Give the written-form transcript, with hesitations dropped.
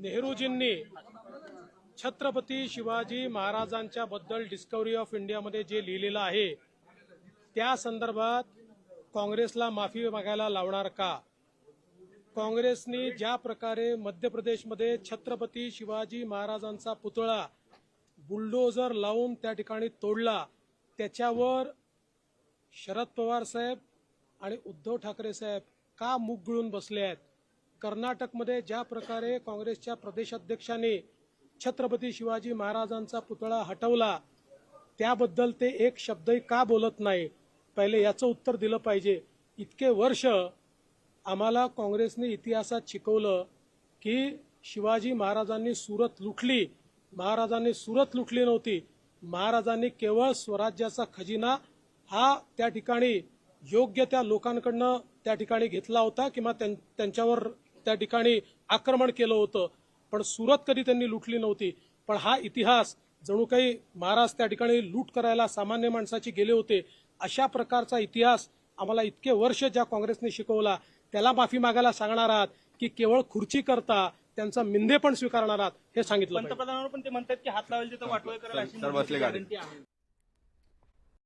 नेहरूजींनी छत्रपती शिवाजी महाराजांच्या बद्दल discovery of इंडियामध्ये जे लिहिलेलं आहे त्या संदर्भात काँग्रेसला माफी मागायला लावणार का? काँग्रेसने ज्या प्रकारे मध्य प्रदेशमध्ये छत्रपती शिवाजी महाराजांचा पुतळा बुलडोजर लावून त्या ठिकाणी तोडला, त्याच्यावर शरद पवार साहेब आणि उद्धव ठाकरे साहेब का मुग गिळून बसले आहेत? कर्नाटकमध्ये ज्या प्रकारे काँग्रेसच्या प्रदेशाध्यक्षांनी छत्रपती शिवाजी महाराजांचा पुतळा हटवला त्याबद्दल ते एक शब्दही का बोलत नाही? पहिले याचं उत्तर दिलं पाहिजे. इतके वर्ष आम्हाला काँग्रेसने इतिहासात शिकवलं की शिवाजी महाराजांनी सुरत लुटली. महाराजांनी सुरत लुटली नव्हती. महाराजांनी केवळ स्वराज्याचा खजिना हा त्या ठिकाणी योग्य त्या लोकांकडनं त्या ठिकाणी घेतला होता किंवा त्यांच्यावर त्या ठिकाणी आक्रमण केलं होतं, पण सुरत कधी त्यांनी लुटली नव्हती. पण हा इतिहास जणू काही महाराज त्या ठिकाणी लूट करायला सामान्य माणसाची गेले होते. अशा प्रकारचा इतिहास आम्हाला इतके वर्ष ज्या काँग्रेसने शिकवला त्याला माफी मागायला सांगणार आहात की केवळ खुर्ची करता त्यांचा मिंधे पण स्वीकारणार आहात हे सांगितलं. पंतप्रधानांवर पण ते म्हणतात की हात लावायचे तर वाटोळे करायला अशी गॅरंटी आहे.